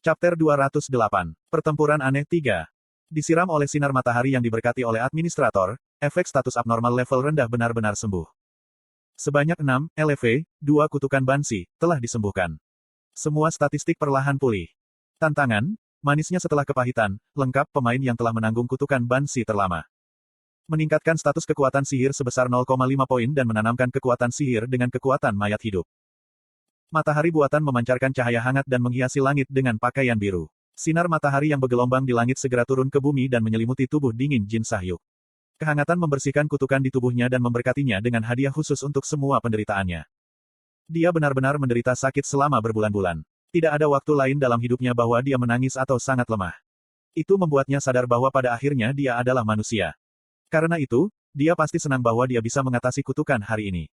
Chapter 208. Pertempuran Aneh 3. Disiram oleh sinar matahari yang diberkati oleh administrator, efek status abnormal level rendah benar-benar sembuh. Sebanyak 6 LV, 2 kutukan Banshee, telah disembuhkan. Semua statistik perlahan pulih. Tantangan, manisnya setelah kepahitan, lengkap pemain yang telah menanggung kutukan Banshee terlama. Meningkatkan status kekuatan sihir sebesar 0,5 poin dan menanamkan kekuatan sihir dengan kekuatan mayat hidup. Matahari buatan memancarkan cahaya hangat dan menghiasi langit dengan pakaian biru. Sinar matahari yang bergelombang di langit segera turun ke bumi dan menyelimuti tubuh dingin Jin Sahyuk. Kehangatan membersihkan kutukan di tubuhnya dan memberkatinya dengan hadiah khusus untuk semua penderitaannya. Dia benar-benar menderita sakit selama berbulan-bulan. Tidak ada waktu lain dalam hidupnya bahwa dia menangis atau sangat lemah. Itu membuatnya sadar bahwa pada akhirnya dia adalah manusia. Karena itu, dia pasti senang bahwa dia bisa mengatasi kutukan hari ini.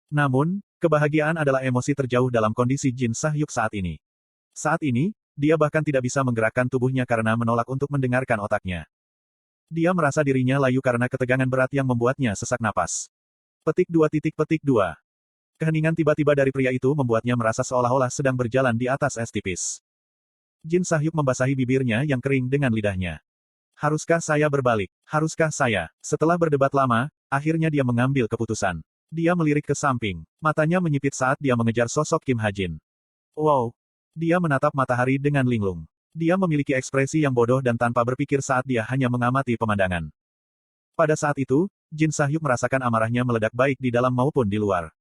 Namun, kebahagiaan adalah emosi terjauh dalam kondisi Jin Sahyuk saat ini. Saat ini, dia bahkan tidak bisa menggerakkan tubuhnya karena menolak untuk mendengarkan otaknya. Dia merasa dirinya layu karena ketegangan berat yang membuatnya sesak napas. Petik 2. Keheningan tiba-tiba dari pria itu membuatnya merasa seolah-olah sedang berjalan di atas es tipis. Jin Sahyuk membasahi bibirnya yang kering dengan lidahnya. Haruskah saya berbalik? Haruskah saya? Setelah berdebat lama, akhirnya dia mengambil keputusan. Dia melirik ke samping. Matanya menyipit saat dia mengejar sosok Kim Ha-jin. Wow! Dia menatap matahari dengan linglung. Dia memiliki ekspresi yang bodoh dan tanpa berpikir saat dia hanya mengamati pemandangan. Pada saat itu, Jin Sahyuk merasakan amarahnya meledak baik di dalam maupun di luar.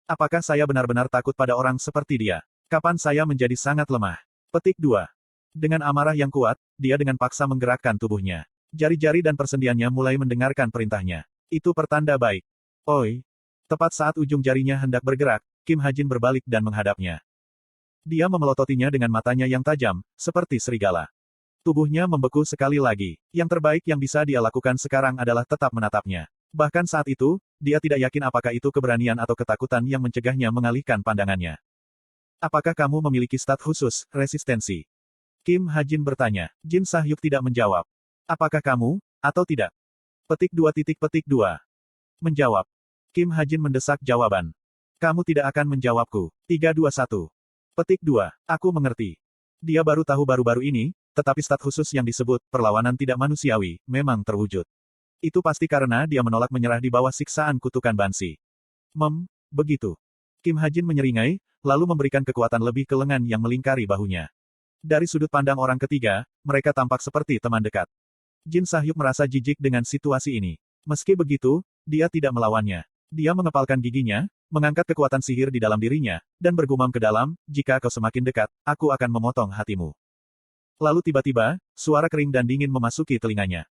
Apakah saya benar-benar takut pada orang seperti dia? Kapan saya menjadi sangat lemah? Petik 2. Dengan amarah yang kuat, dia dengan paksa menggerakkan tubuhnya. Jari-jari dan persendiannya mulai mendengarkan perintahnya. Itu pertanda baik. Oi! Tepat saat ujung jarinya hendak bergerak, Kim Ha-jin berbalik dan menghadapnya. Dia memelototinya dengan matanya yang tajam, seperti serigala. Tubuhnya membeku sekali lagi. Yang terbaik yang bisa dia lakukan sekarang adalah tetap menatapnya. Bahkan saat itu, dia tidak yakin apakah itu keberanian atau ketakutan yang mencegahnya mengalihkan pandangannya. Apakah kamu memiliki stat khusus, resistensi? Kim Ha-jin bertanya. Jin Sahyuk tidak menjawab. Apakah kamu, atau tidak? Petik 2. Menjawab. Kim Ha-jin mendesak jawaban. Kamu tidak akan menjawabku. 321. Petik 2. Aku mengerti. Dia baru tahu baru-baru ini, tetapi stat khusus yang disebut perlawanan tidak manusiawi memang terwujud. Itu pasti karena dia menolak menyerah di bawah siksaan kutukan Banshee. Begitu. Kim Ha-jin menyeringai, lalu memberikan kekuatan lebih ke lengan yang melingkari bahunya. Dari sudut pandang orang ketiga, mereka tampak seperti teman dekat. Jin Sahyuk merasa jijik dengan situasi ini. Meski begitu, dia tidak melawannya. Dia mengepalkan giginya, mengangkat kekuatan sihir di dalam dirinya, dan bergumam ke dalam, jika kau semakin dekat, aku akan memotong hatimu. Lalu tiba-tiba, suara kering dan dingin memasuki telinganya.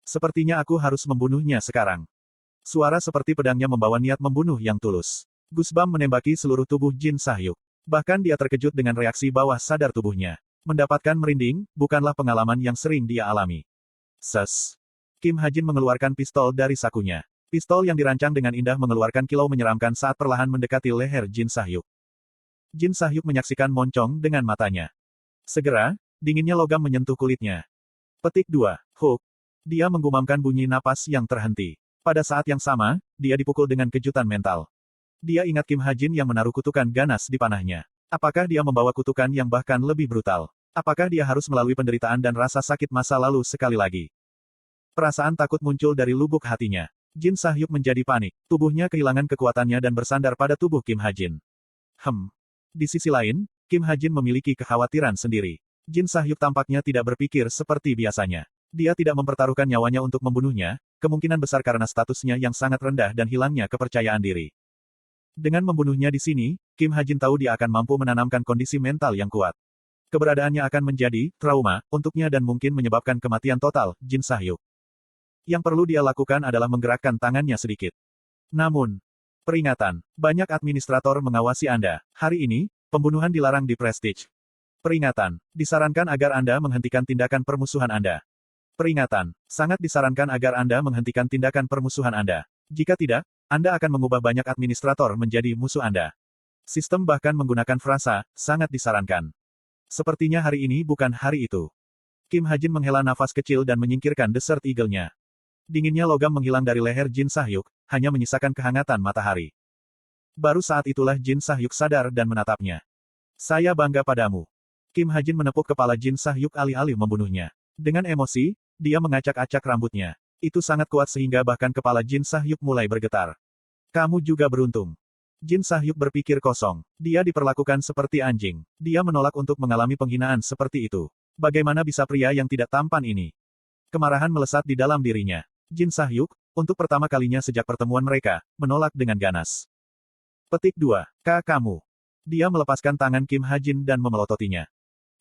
Sepertinya aku harus membunuhnya sekarang. Suara seperti pedangnya membawa niat membunuh yang tulus. Gusbam menembaki seluruh tubuh Jin Sahyuk. Bahkan dia terkejut dengan reaksi bawah sadar tubuhnya. Mendapatkan merinding, bukanlah pengalaman yang sering dia alami. Ses. Kim Ha-jin mengeluarkan pistol dari sakunya. Pistol yang dirancang dengan indah mengeluarkan kilau menyeramkan saat perlahan mendekati leher Jin Sahyuk. Jin Sahyuk menyaksikan moncong dengan matanya. Segera, dinginnya logam menyentuh kulitnya. Petik 2. Hook. Dia menggumamkan bunyi napas yang terhenti. Pada saat yang sama, dia dipukul dengan kejutan mental. Dia ingat Kim Ha-jin yang menaruh kutukan ganas di panahnya. Apakah dia membawa kutukan yang bahkan lebih brutal? Apakah dia harus melalui penderitaan dan rasa sakit masa lalu sekali lagi? Perasaan takut muncul dari lubuk hatinya. Jin Sahyuk menjadi panik. Tubuhnya kehilangan kekuatannya dan bersandar pada tubuh Kim Ha-jin. Di sisi lain, Kim Ha-jin memiliki kekhawatiran sendiri. Jin Sahyuk tampaknya tidak berpikir seperti biasanya. Dia tidak mempertaruhkan nyawanya untuk membunuhnya, kemungkinan besar karena statusnya yang sangat rendah dan hilangnya kepercayaan diri. Dengan membunuhnya di sini, Kim Ha-jin tahu dia akan mampu menanamkan kondisi mental yang kuat. Keberadaannya akan menjadi trauma untuknya dan mungkin menyebabkan kematian total Jin Sahyuk. Yang perlu dia lakukan adalah menggerakkan tangannya sedikit. Namun, peringatan, banyak administrator mengawasi Anda. Hari ini, pembunuhan dilarang di Prestige. Peringatan, disarankan agar Anda menghentikan tindakan permusuhan Anda. Peringatan, sangat disarankan agar Anda menghentikan tindakan permusuhan Anda. Jika tidak, Anda akan mengubah banyak administrator menjadi musuh Anda. Sistem bahkan menggunakan frasa, sangat disarankan. Sepertinya hari ini bukan hari itu. Kim Ha-jin menghela nafas kecil dan menyingkirkan Desert Eagle-nya. Dinginnya logam menghilang dari leher Jin Sahyuk, hanya menyisakan kehangatan matahari. Baru saat itulah Jin Sahyuk sadar dan menatapnya. Saya bangga padamu. Kim Hajin menepuk kepala Jin Sahyuk alih-alih membunuhnya. Dengan emosi, dia mengacak-acak rambutnya. Itu sangat kuat sehingga bahkan kepala Jin Sahyuk mulai bergetar. Kamu juga beruntung. Jin Sahyuk berpikir kosong. Dia diperlakukan seperti anjing. Dia menolak untuk mengalami penghinaan seperti itu. Bagaimana bisa pria yang tidak tampan ini? Kemarahan melesat di dalam dirinya. Jin Sahyuk, untuk pertama kalinya sejak pertemuan mereka, menolak dengan ganas. Petik 2. Kamu. Dia melepaskan tangan Kim Hajin dan memelototinya.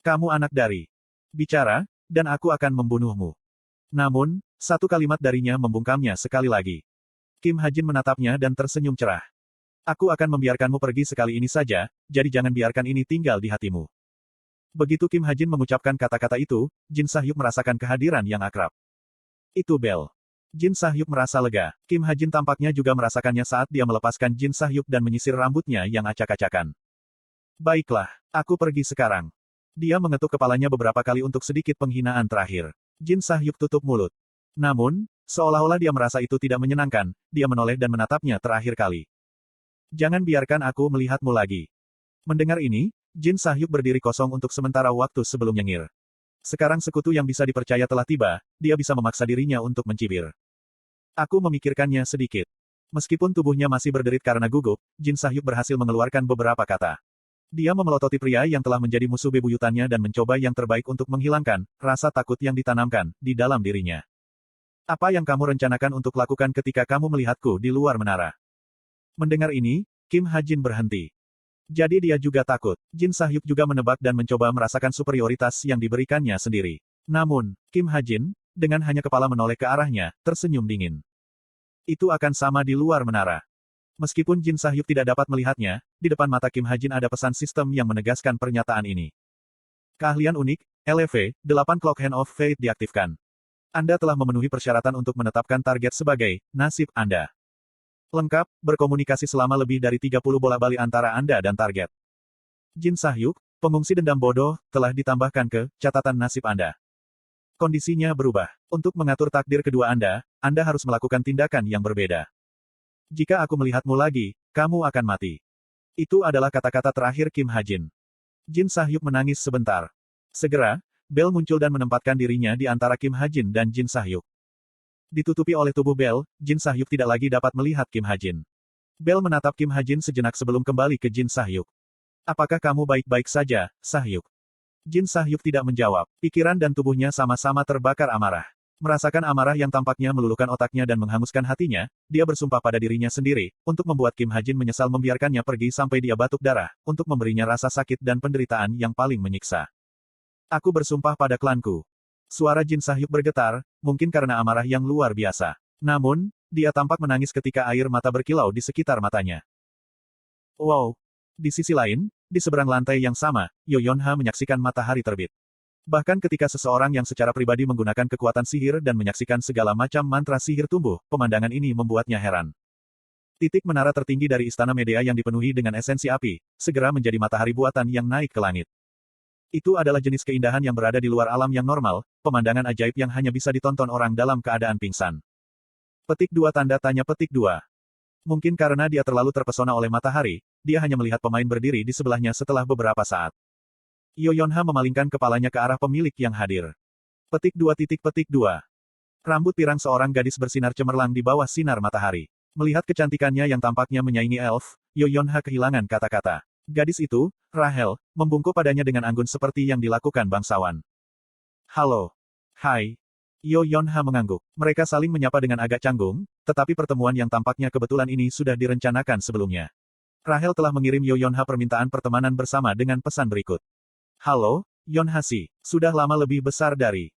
Kamu anak dari. Bicara, dan aku akan membunuhmu. Namun, satu kalimat darinya membungkamnya sekali lagi. Kim Hajin menatapnya dan tersenyum cerah. Aku akan membiarkanmu pergi sekali ini saja, jadi jangan biarkan ini tinggal di hatimu. Begitu Kim Hajin mengucapkan kata-kata itu, Jin Sahyuk merasakan kehadiran yang akrab. Itu Bel. Jin Sahyuk merasa lega. Kim Hajin tampaknya juga merasakannya saat dia melepaskan Jin Sahyuk dan menyisir rambutnya yang acak-acakan. Baiklah, aku pergi sekarang. Dia mengetuk kepalanya beberapa kali untuk sedikit penghinaan terakhir. Jin Sahyuk tutup mulut. Namun, seolah-olah dia merasa itu tidak menyenangkan, dia menoleh dan menatapnya terakhir kali. Jangan biarkan aku melihatmu lagi. Mendengar ini, Jin Sahyuk berdiri kosong untuk sementara waktu sebelum nyengir. Sekarang sekutu yang bisa dipercaya telah tiba, dia bisa memaksa dirinya untuk mencibir. Aku memikirkannya sedikit. Meskipun tubuhnya masih berderit karena gugup, Jin Sahyuk berhasil mengeluarkan beberapa kata. Dia memelototi pria yang telah menjadi musuh bebuyutannya dan mencoba yang terbaik untuk menghilangkan rasa takut yang ditanamkan di dalam dirinya. Apa yang kamu rencanakan untuk lakukan ketika kamu melihatku di luar menara? Mendengar ini, Kim Hajin berhenti. Jadi dia juga takut. Jin Sahyuk juga menebak dan mencoba merasakan superioritas yang diberikannya sendiri. Namun, Kim Hajin, dengan hanya kepala menoleh ke arahnya, tersenyum dingin. Itu akan sama di luar menara. Meskipun Jin Sahyuk tidak dapat melihatnya, di depan mata Kim Hajin ada pesan sistem yang menegaskan pernyataan ini. Keahlian unik, LV, 8 Clock Hand of Fate diaktifkan. Anda telah memenuhi persyaratan untuk menetapkan target sebagai nasib Anda. Lengkap, berkomunikasi selama lebih dari 30 bola-bali antara Anda dan target. Jin Sahyuk, pengungsi dendam bodoh, telah ditambahkan ke catatan nasib Anda. Kondisinya berubah. Untuk mengatur takdir kedua Anda harus melakukan tindakan yang berbeda. Jika aku melihatmu lagi, kamu akan mati. Itu adalah kata-kata terakhir Kim Hajin. Jin Sahyuk menangis sebentar. Segera, Bel muncul dan menempatkan dirinya di antara Kim Hajin dan Jin Sahyuk. Ditutupi oleh tubuh Bel, Jin Sahyuk tidak lagi dapat melihat Kim Hajin. Bel menatap Kim Hajin sejenak sebelum kembali ke Jin Sahyuk. Apakah kamu baik-baik saja, Sahyuk? Jin Sahyuk tidak menjawab. Pikiran dan tubuhnya sama-sama terbakar amarah. Merasakan amarah yang tampaknya meluluhkan otaknya dan menghanguskan hatinya, dia bersumpah pada dirinya sendiri, untuk membuat Kim Hajin menyesal membiarkannya pergi sampai dia batuk darah, untuk memberinya rasa sakit dan penderitaan yang paling menyiksa. Aku bersumpah pada klanku. Suara Jin Sahyuk bergetar, mungkin karena amarah yang luar biasa. Namun, dia tampak menangis ketika air mata berkilau di sekitar matanya. Wow! Di sisi lain, di seberang lantai yang sama, Yo Yonha menyaksikan matahari terbit. Bahkan ketika seseorang yang secara pribadi menggunakan kekuatan sihir dan menyaksikan segala macam mantra sihir tumbuh, pemandangan ini membuatnya heran. Titik menara tertinggi dari Istana Medea yang dipenuhi dengan esensi api, segera menjadi matahari buatan yang naik ke langit. Itu adalah jenis keindahan yang berada di luar alam yang normal, pemandangan ajaib yang hanya bisa ditonton orang dalam keadaan pingsan. Petik 2 tanda tanya petik 2. Mungkin karena dia terlalu terpesona oleh matahari, dia hanya melihat pemain berdiri di sebelahnya setelah beberapa saat. Yo Yonha memalingkan kepalanya ke arah pemilik yang hadir. Petik 2. Rambut pirang seorang gadis bersinar cemerlang di bawah sinar matahari. Melihat kecantikannya yang tampaknya menyaingi elf, Yo Yonha kehilangan kata-kata. Gadis itu, Rahel, membungkuk padanya dengan anggun seperti yang dilakukan bangsawan. Halo. Hai. Yo Yonha mengangguk. Mereka saling menyapa dengan agak canggung, tetapi pertemuan yang tampaknya kebetulan ini sudah direncanakan sebelumnya. Rahel telah mengirim Yo Yonha permintaan pertemanan bersama dengan pesan berikut. Halo, Yonha-si. Sudah lama lebih besar dari